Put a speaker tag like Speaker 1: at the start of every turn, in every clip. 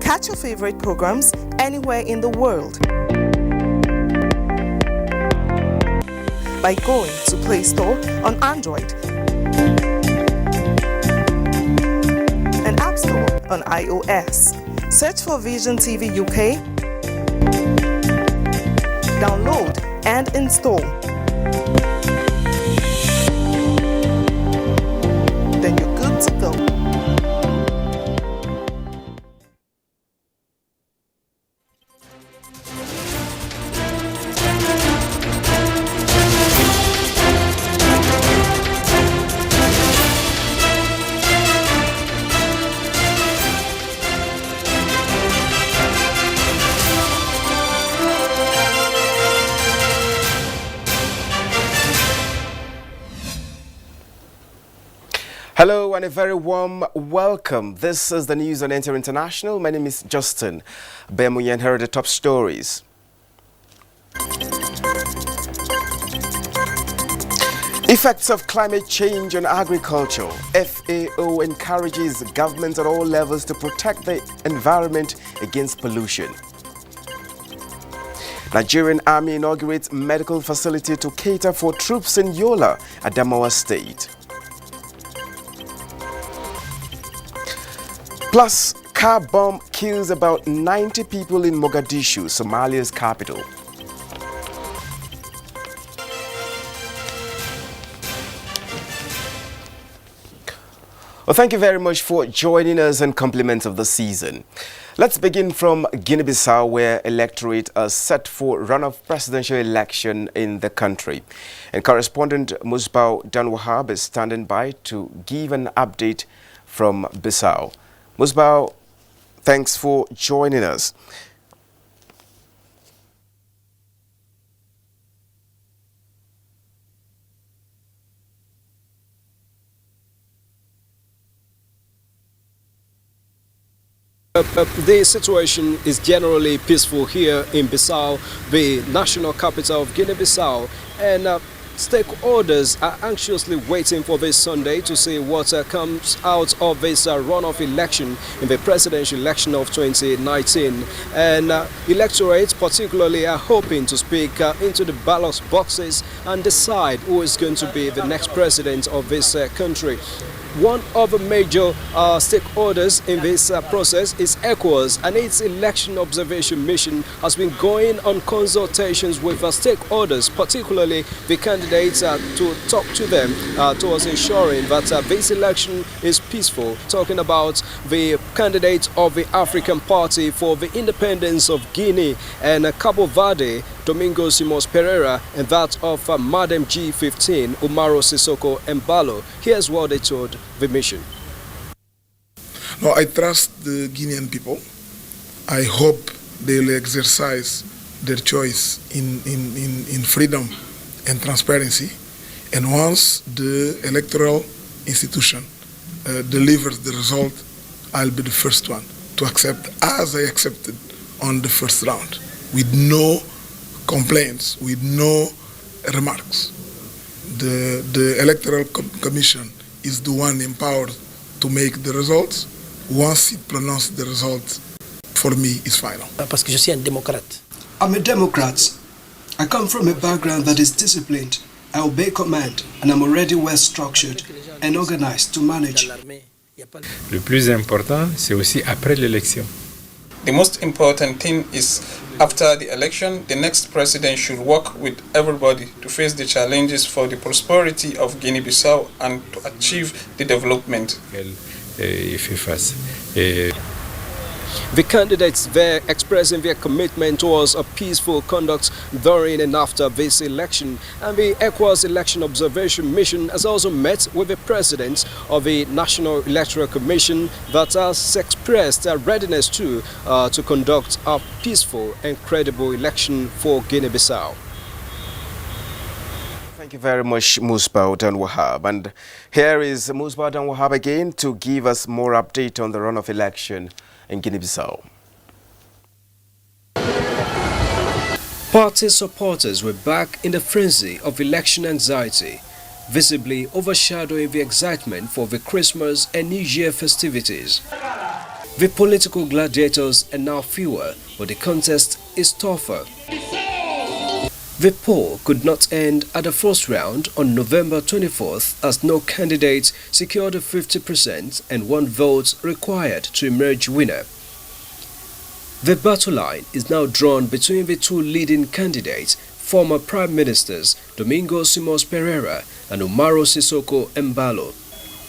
Speaker 1: Catch your favorite programs anywhere in the world by going to Play Store on Android and App Store on iOS. Search for Vision TV UK, download and install. Then you're good to go.
Speaker 2: Hello and a very warm welcome. This is the news on NTA International. My name is Justin Bemuye, and here are the top stories. Effects of climate change on agriculture. FAO encourages governments at all levels to protect the environment against pollution. Nigerian Army inaugurates medical facility to cater for troops in Yola, Adamawa State. Plus, car bomb kills about 90 people in Mogadishu, Somalia's capital. Well, thank you very much for joining us and compliments of the season. Let's begin from Guinea-Bissau, where electorate are set for runoff presidential election in the country. And correspondent Musbau Danwahab is standing by to give an update from Bissau. Musbau, thanks for joining us.
Speaker 3: The situation is generally peaceful here in Bissau, the national capital of Guinea-Bissau, and stakeholders are anxiously waiting for this Sunday to see what comes out of this runoff election in the presidential election of 2019. And electorates particularly are hoping to speak into the ballot boxes and decide who is going to be the next president of this country. One of the major stakeholders in this process is ECOWAS, and its election observation mission has been going on consultations with stakeholders, particularly the candidates, to talk to them towards ensuring that this election is peaceful. Talking about the candidate of the African Party for the Independence of Guinea and Cabo Verde, Domingo Simões Pereira, and that of Madam G15, Umaro Sissoko Embalo. Here's what they told the mission.
Speaker 4: No, I trust the Guinean people. I hope they will exercise their choice in freedom and transparency. And once the electoral institution delivers the result, I'll be the first one to accept, as I accepted on the first round, with no complaints, with no remarks. The Electoral Commission is the one empowered to make the results. Once it pronounces the results, for me, it's final.
Speaker 5: Parce que je suis un démocrate.
Speaker 6: I'm a Democrat. I come from a background that is disciplined. I obey command, and I'm already well structured and organized to manage.
Speaker 7: Le plus important, c'est aussi après l'élection.
Speaker 8: The most important thing is after the election, the next president should work with everybody to face the challenges for the prosperity of Guinea-Bissau and to achieve the development.
Speaker 3: The candidates there expressing their commitment towards a peaceful conduct during and after this election. And the ECOWAS Election Observation Mission has also met with the president of the National Electoral Commission that has expressed their readiness to conduct a peaceful and credible election for Guinea-Bissau.
Speaker 2: Thank you very much, Musbau Danwahab. And here is Musbau Danwahab again to give us more update on the runoff election in Guinea-Bissau.
Speaker 3: Party supporters were back in the frenzy of election anxiety, visibly overshadowing the excitement for the Christmas and New Year festivities. The political gladiators are now fewer, but the contest is tougher. The poll could not end at the first round on November 24th as no candidate secured the 50% and 1 vote required to emerge winner. The battle line is now drawn between the 2 leading candidates, former Prime Ministers Domingo Simões Pereira and Umaru Sissoco Embalo.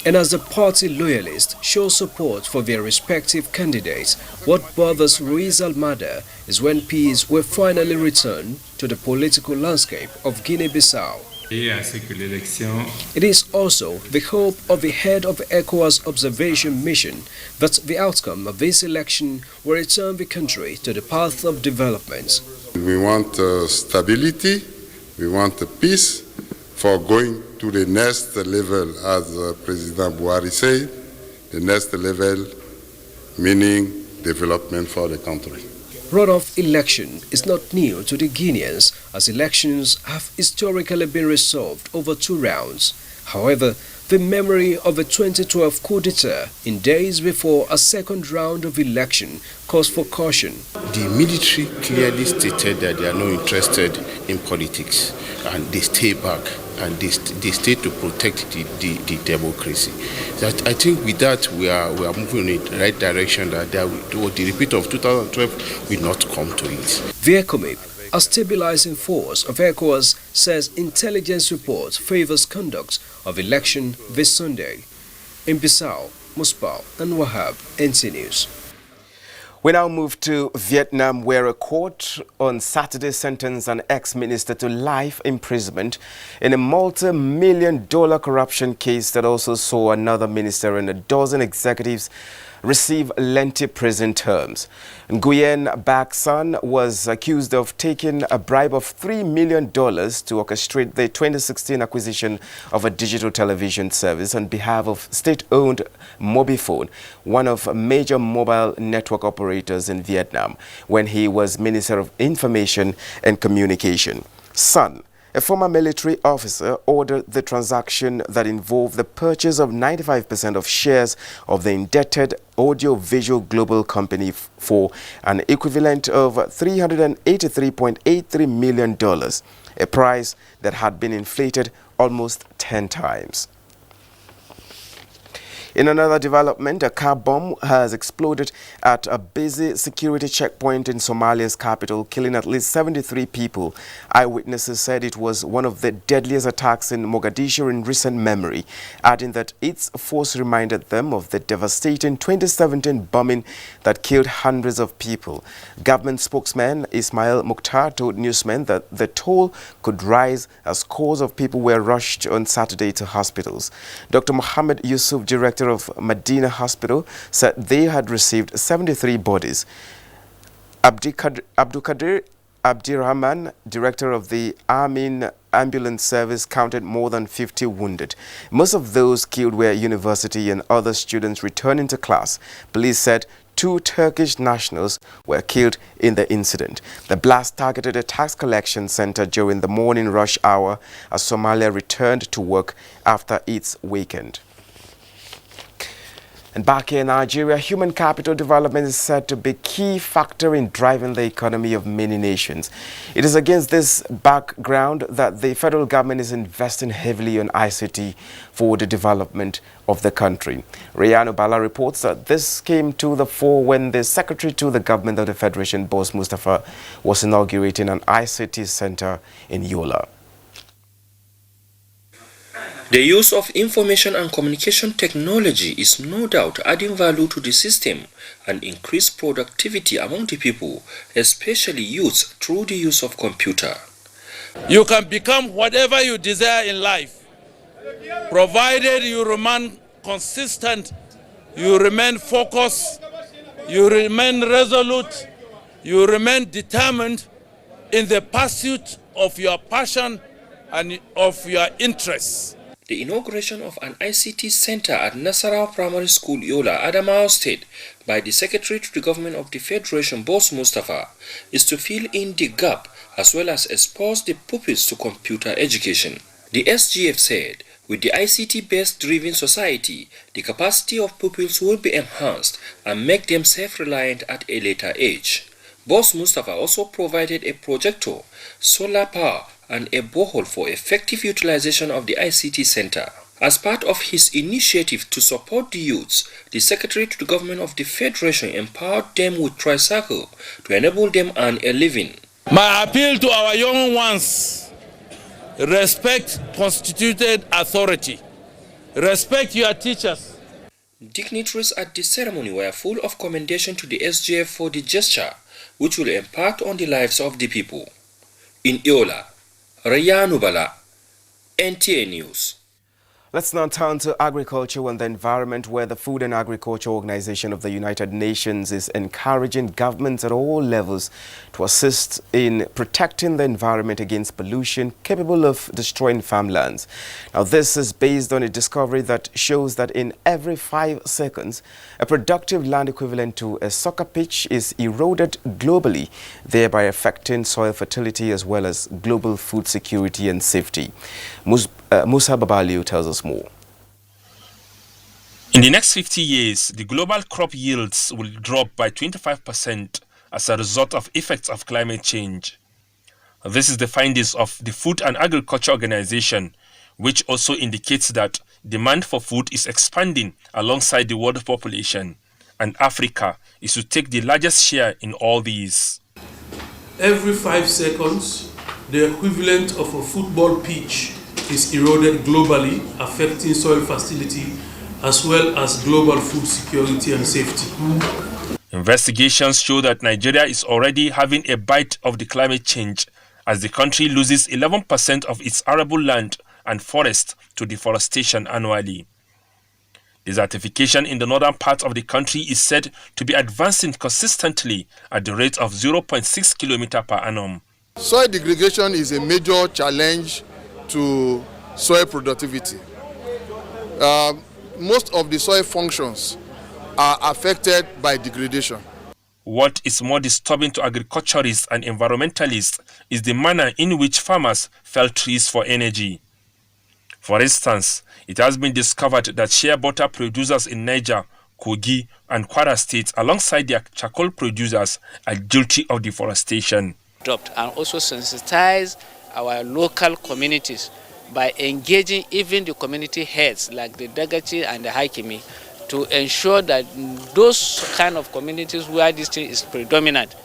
Speaker 3: And as the party loyalists show support for their respective candidates, what bothers Ruiz Almada is when peace will finally return to the political landscape of Guinea-Bissau. It is also the hope of the head of the ECOWAS observation mission that the outcome of this election will return the country to the path of development.
Speaker 5: We want stability, we want peace for going to the next level, as President Buhari said, the next level meaning development for the country.
Speaker 3: Runoff election is not new to the Guineans, as elections have historically been resolved over 2 rounds. However, the memory of a 2012 coup d'etat in days before a second round of election calls for caution.
Speaker 9: The military clearly stated that they are not interested in politics and they stay back and they stay to protect the democracy. That I think with that we are moving in the right direction, that the repeat of 2012 will not come to it.
Speaker 3: The ECOMIP, a stabilizing force of ECOWAS, says intelligence reports favors conduct of election this Sunday. In Bissau, Musbau and Wahab, NTA News.
Speaker 2: We now move to Vietnam, where a court on Saturday sentenced an ex-minister to life imprisonment in a multi-million-dollar corruption case that also saw another minister and a dozen executives receive lengthy prison terms. Nguyen Bac Son was accused of taking a bribe of $3 million to orchestrate the 2016 acquisition of a digital television service on behalf of state-owned Mobifone, one of major mobile network operators in Vietnam, when he was Minister of Information and Communication. Son, a former military officer, ordered the transaction that involved the purchase of 95% of shares of the indebted audio-visual global company for an equivalent of $383.83 million, a price that had been inflated almost 10 times. In another development, a car bomb has exploded at a busy security checkpoint in Somalia's capital, killing at least 73 people. Eyewitnesses said it was one of the deadliest attacks in Mogadishu in recent memory, adding that its force reminded them of the devastating 2017 bombing that killed hundreds of people. Government spokesman Ismail Mukhtar told newsmen that the toll could rise as scores of people were rushed on Saturday to hospitals. Dr. Mohammed Yusuf, director of Medina Hospital, said they had received 73 bodies. Abdulkadir Abdirahman, director of the Amin Ambulance Service, counted more than 50 wounded. Most of those killed were university and other students returning to class. Police said 2 Turkish nationals were killed in the incident. The blast targeted a tax collection center during the morning rush hour as Somalia returned to work after its weekend. And back in Nigeria, human capital development is said to be a key factor in driving the economy of many nations. It is against this background that the federal government is investing heavily on ICT for the development of the country. Rayano Bala reports that this came to the fore when the Secretary to the Government of the Federation, Boss Mustafa, was inaugurating an ICT center in Yola.
Speaker 10: The use of information and communication technology is no doubt adding value to the system and increased productivity among the people, especially youths, through the use of computer.
Speaker 11: You can become whatever you desire in life, provided you remain consistent, you remain focused, you remain resolute, you remain determined in the pursuit of your passion and of your interests.
Speaker 10: The inauguration of an ICT center at Nasarawa Primary School, Yola, Adamawa State, by the Secretary to the Government of the Federation, Boss Mustafa, is to fill in the gap as well as expose the pupils to computer education. The SGF said With the ICT-based driven society, the capacity of pupils will be enhanced and make them self-reliant at a later age. Boss Mustafa also provided a projector, solar power, and a borehole for effective utilization of the ICT center. As part of his initiative to support the youths, the Secretary to the Government of the Federation empowered them with tricycle to enable them earn a living.
Speaker 11: My appeal to our young ones: respect constituted authority. Respect your teachers.
Speaker 10: Dignitaries at the ceremony were full of commendation to the SGF for the gesture, which will impact on the lives of the people. In Iola, Rayanu Bala, NTA News.
Speaker 2: Let's now turn to agriculture and the environment, where the Food and Agriculture Organization of the United Nations is encouraging governments at all levels to assist in protecting the environment against pollution capable of destroying farmlands. Now, this is based on a discovery that shows that in every 5 seconds, a productive land equivalent to a soccer pitch is eroded globally, thereby affecting soil fertility as well as global food security and safety. Musa Babaliu tells us more.
Speaker 12: In the next 50 years, the global crop yields will drop by 25% as a result of effects of climate change. This is the findings of the Food and Agriculture Organization, which also indicates that demand for food is expanding alongside the world population, and Africa is to take the largest share in all these.
Speaker 13: Every 5 seconds, the equivalent of a football pitch is eroded globally, affecting soil fertility as well as global food security and safety.
Speaker 12: Investigations show that Nigeria is already having a bite of the climate change, as the country loses 11% of its arable land and forest to deforestation annually. Desertification in the northern part of the country is said to be advancing consistently at the rate of 0.6 kilometers per annum.
Speaker 14: Soil degradation is a major challenge to soil productivity. Most of the soil functions are affected by degradation.
Speaker 12: What is more disturbing to agriculturists and environmentalists is the manner in which farmers fell trees for energy. For instance, it has been discovered that shea butter producers in Niger, Kogi, and Kwara states, alongside their charcoal producers, are guilty of deforestation.
Speaker 15: And also sensitize our local communities by engaging even the community heads like the Dagachi and the Hakimi to ensure that those kind of communities where this thing is predominant,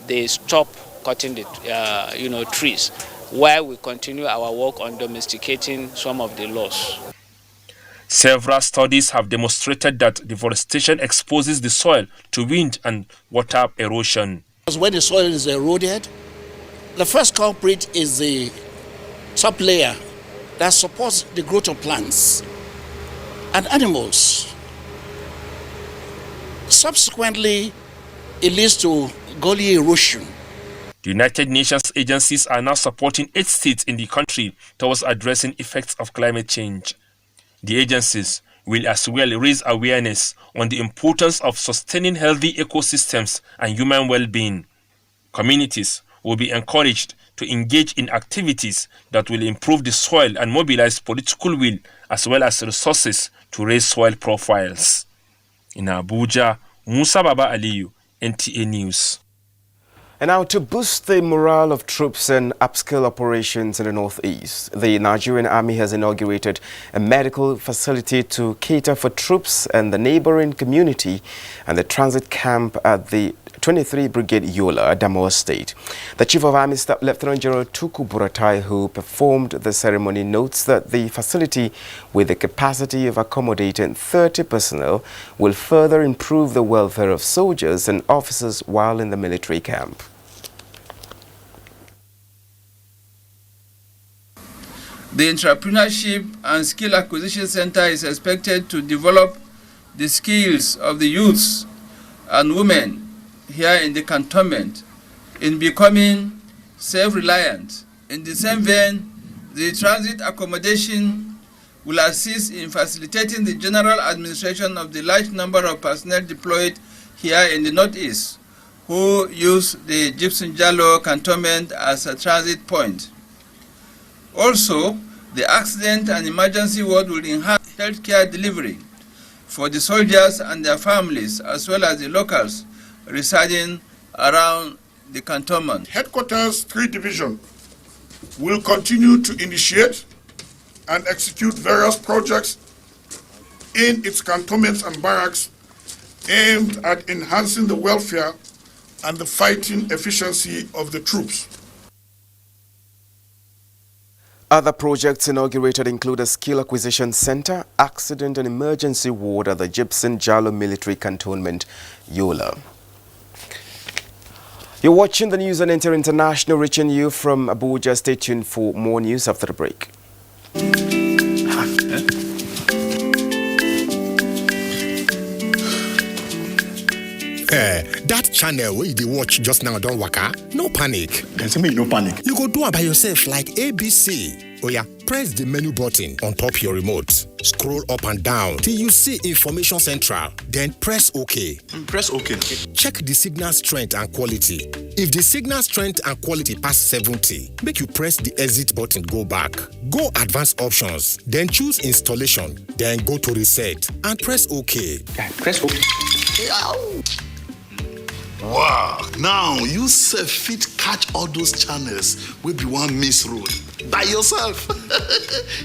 Speaker 15: they stop cutting the trees, while we continue our work on domesticating some of the laws.
Speaker 12: Several studies have demonstrated that deforestation exposes the soil to wind and water erosion.
Speaker 16: When the soil is eroded, the first culprit is the top layer that supports the growth of plants and animals. Subsequently, it leads to gully erosion.
Speaker 12: The United Nations agencies are now supporting 8 states in the country towards addressing effects of climate change. The agencies will as well raise awareness on the importance of sustaining healthy ecosystems and human well-being. Communities will be encouraged to engage in activities that will improve the soil and mobilize political will as well as resources to raise soil profiles. In Abuja, Musa Baba Aliyu, NTA News.
Speaker 2: And now, to boost the morale of troops and upscale operations in the Northeast, the Nigerian Army has inaugurated a medical facility to cater for troops and the neighboring community and the transit camp at the 23 Brigade Yola, Adamawa State. The Chief of Army Staff, Lieutenant General Tuku Buratai, who performed the ceremony, notes that the facility, with the capacity of accommodating 30 personnel, will further improve the welfare of soldiers and officers while in the military camp.
Speaker 17: The Entrepreneurship and Skill Acquisition Center is expected to develop the skills of the youths and women here in the cantonment in becoming self-reliant. In the same vein, the transit accommodation will assist in facilitating the general administration of the large number of personnel deployed here in the Northeast, who use the Gibson Jallow cantonment as a transit point. Also, The accident and emergency ward will enhance healthcare delivery for the soldiers and their families, as well as the locals residing around the cantonment.
Speaker 18: Headquarters 3 Division will continue to initiate and execute various projects in its cantonments and barracks aimed at enhancing the welfare and the fighting efficiency of the troops.
Speaker 2: Other projects inaugurated include a skill acquisition center, accident and emergency ward at the Gibson Jalo Military Cantonment, Yola. You're watching the news on NTA International, reaching you from Abuja. Stay tuned for more news after the break.
Speaker 19: That channel where you watch just now don't waka, no panic.
Speaker 20: There's me no panic.
Speaker 19: You go do it by yourself like ABC. Oh yeah, press the menu button on top your remote. Scroll up and down till you see Information Central. Then press OK.
Speaker 20: Press OK.
Speaker 19: Check the signal strength and quality. If the signal strength and quality pass 70, make you press the exit button, go back. Go advanced options, then choose installation, then go to reset and press OK.
Speaker 20: Press OK.
Speaker 21: Wow, now you sef fit catch all those channels wey be one miss road by yourself.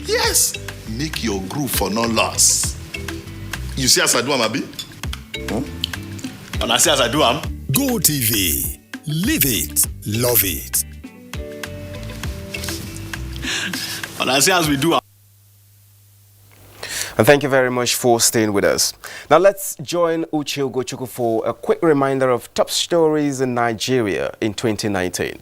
Speaker 21: Yes, make your groove for no loss. You see as I do am, abi?
Speaker 20: And I see as I do am.
Speaker 19: Go TV, live it, love it.
Speaker 20: And I see as we do am.
Speaker 2: And thank you very much for staying with us. Now let's join Uche Ugochukwu for a quick reminder of top stories in Nigeria in 2019.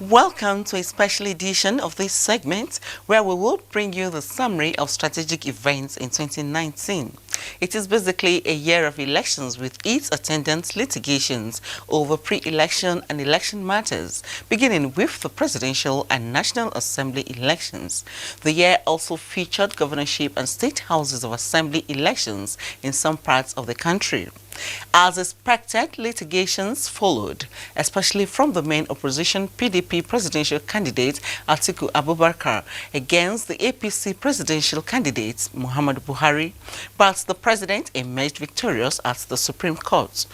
Speaker 22: Welcome to a special edition of this segment where we will bring you the summary of strategic events in 2019. It is basically a year of elections with its attendant litigations over pre-election and election matters, beginning with the presidential and National Assembly elections. The year also featured governorship and state houses of assembly elections in some parts of the country. As expected, litigations followed, especially from the main opposition PDP presidential candidate Atiku Abubakar against the APC presidential candidate Muhammadu Buhari, but the president emerged victorious at the Supreme Court.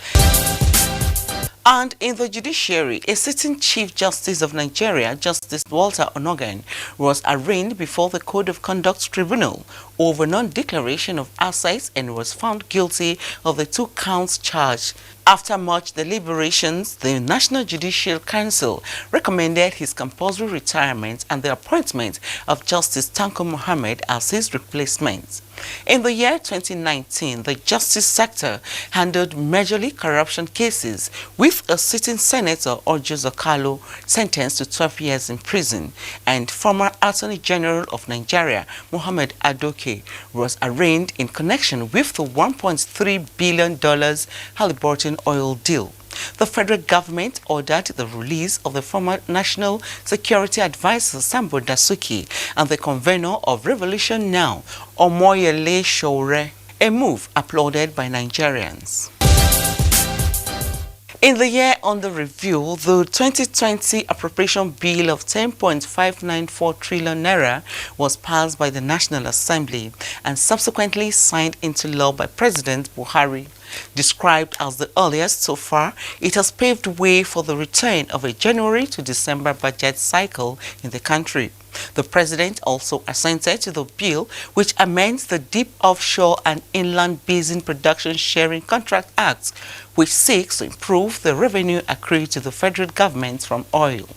Speaker 22: And in the judiciary, a sitting Chief Justice of Nigeria, Justice Walter Onogan, was arraigned before the Code of Conduct Tribunal over non-declaration of assets and was found guilty of the 2 counts charged. After much deliberations, the National Judicial Council recommended his compulsory retirement and the appointment of Justice Tanko Mohammed as his replacement. In the year 2019, the justice sector handled majorly corruption cases, with a sitting Senator Orjo Zakalo sentenced to 12 years in prison, and former Attorney General of Nigeria, Mohammed Adoke, was arraigned in connection with the $1.3 billion Halliburton oil deal. The federal government ordered the release of the former National Security Advisor Sambo Dasuki and the convener of Revolution Now, Omoyele Sowore, a move applauded by Nigerians. In the year under review, the 2020 appropriation bill of 10.594 trillion naira was passed by the National Assembly and subsequently signed into law by President Buhari. Described as the earliest so far, it has paved way for the return of a January to December budget cycle in the country. The president also assented to the bill, which amends the Deep Offshore and Inland Basin Production Sharing Contract Act, which seeks to improve the revenue accrued to the federal government from oil.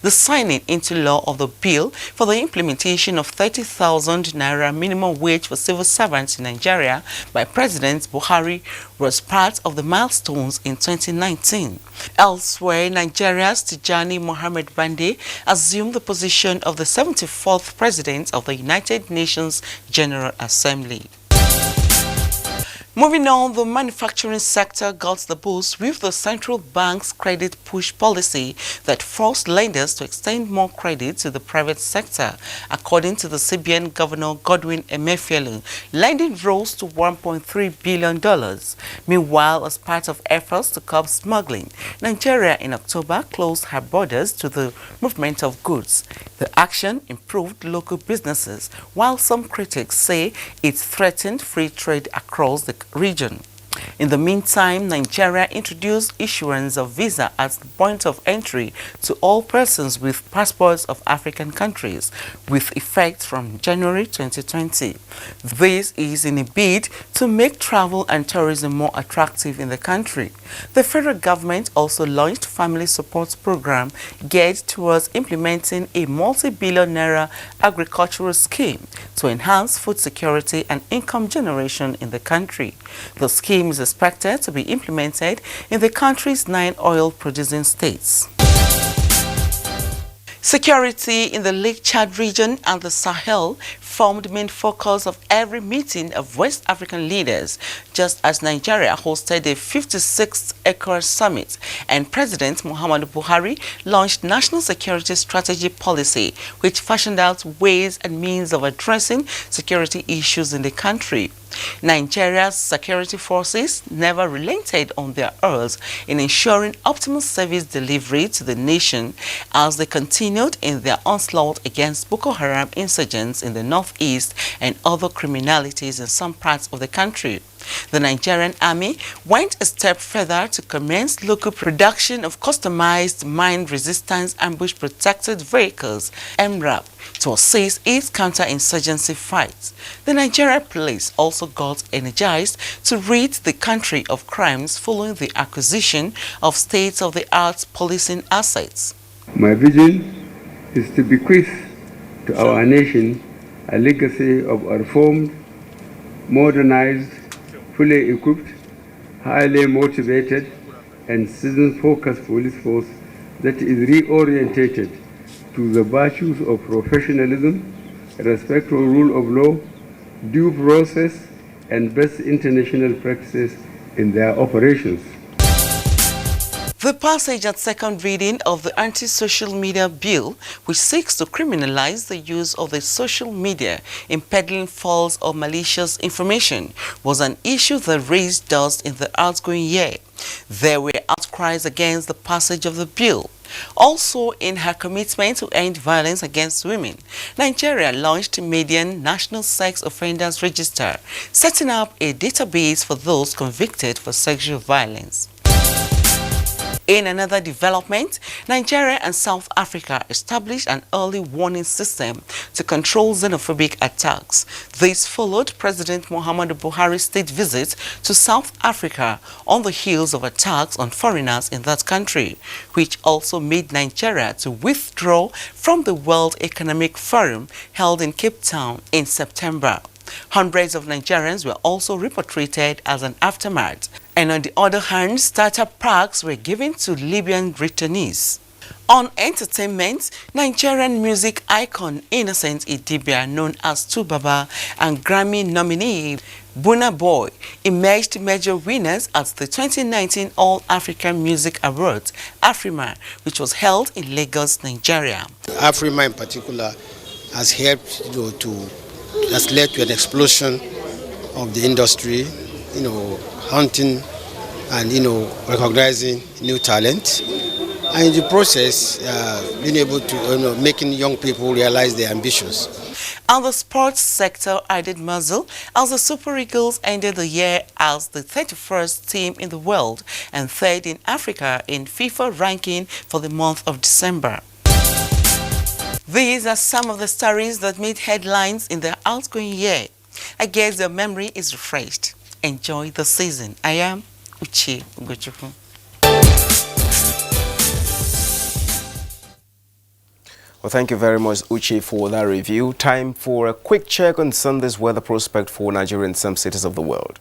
Speaker 22: The signing into law of the bill for the implementation of 30,000 naira minimum wage for civil servants in Nigeria by President Buhari was part of the milestones in 2019. Elsewhere, Nigeria's Tijani Mohammed Bande assumed the position of the 74th President of the United Nations General Assembly. Moving on, the manufacturing sector got the boost with the central bank's credit push policy that forced lenders to extend more credit to the private sector. According to the CBN Governor Godwin Emefiele, lending rose to $1.3 billion. Meanwhile, as part of efforts to curb smuggling, Nigeria in October closed her borders to the movement of goods. The action improved local businesses, while some critics say it threatened free trade across the region. In the meantime, Nigeria introduced issuance of visa at the point of entry to all persons with passports of African countries, with effect from January 2020. This is in a bid to make travel and tourism more attractive in the country. The federal government also launched a family support program geared towards implementing a multi-billion naira agricultural scheme to enhance food security and income generation in the country. The scheme is expected to be implemented in the country's 9 oil-producing states. Security in the Lake Chad region and the Sahel formed the main focus of every meeting of West African leaders, just as Nigeria hosted the 56th ECOWAS summit and President Muhammadu Buhari launched National Security Strategy Policy, which fashioned out ways and means of addressing security issues in the country. Nigeria's security forces never relented on their oars in ensuring optimal service delivery to the nation as they continued in their onslaught against Boko Haram insurgents in the northeast and other criminalities in some parts of the country. The Nigerian army went a step further to commence local production of customized mine-resistant ambush-protected vehicles, MRAP, to assist its counter-insurgency fight. The Nigerian police also got energized to rid the country of crimes following the acquisition of state-of-the-art policing assets.
Speaker 1: My vision is to bequeath to our nation a legacy of a reformed, modernized, fully equipped, highly motivated, and citizen-focused police force that is reorientated to the virtues of professionalism, respect for rule of law, due process, and best international practices in their operations.
Speaker 22: The passage at second reading of the anti-social media bill, which seeks to criminalize the use of the social media in peddling false or malicious information, was an issue that raised dust in the outgoing year. There were outcries against the passage of the bill. Also, in her commitment to end violence against women, Nigeria launched a Median National Sex Offenders Register, setting up a database for those convicted for sexual violence. In another development, Nigeria and South Africa established an early warning system to control xenophobic attacks. This followed President Muhammadu Buhari's state visit to South Africa on the heels of attacks on foreigners in that country, which also made Nigeria to withdraw from the World Economic Forum held in Cape Town in September. Hundreds of Nigerians were also repatriated as an aftermath. And on the other hand, startup parks were given to Libyan returnees. On entertainment, Nigerian music icon Innocent Idibia, known as Tubaba, and Grammy nominee Burna Boy emerged major winners at the 2019 All-African Music Awards, AFRIMA, which was held in Lagos, Nigeria.
Speaker 4: AFRIMA in particular has helped has led to an explosion of the industry, hunting and recognizing new talent, and in the process being able to making young people realize their ambitions.
Speaker 22: And the sports sector added muzzle as the Super Eagles ended the year as the 31st team in the world and third in Africa in FIFA ranking for the month of December. These are some of the stories that made headlines in the outgoing year. I guess your memory is refreshed. Enjoy the season. I am Uche Ugochukwu.
Speaker 2: Well, thank you very much, Uche, for that review. Time for a quick check on Sunday's weather prospect for Nigeria and some cities of the world.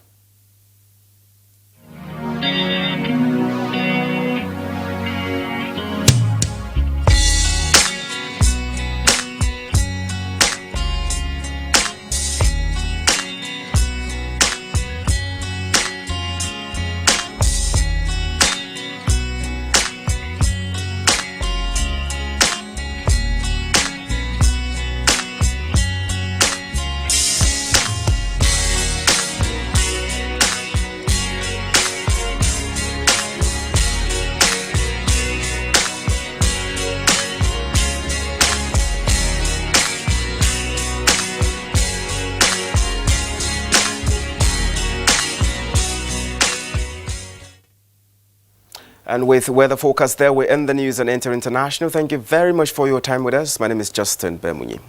Speaker 2: And with weather forecast there, we end the news and enter international. Thank you very much for your time with us. My name is Justin Bermunyi.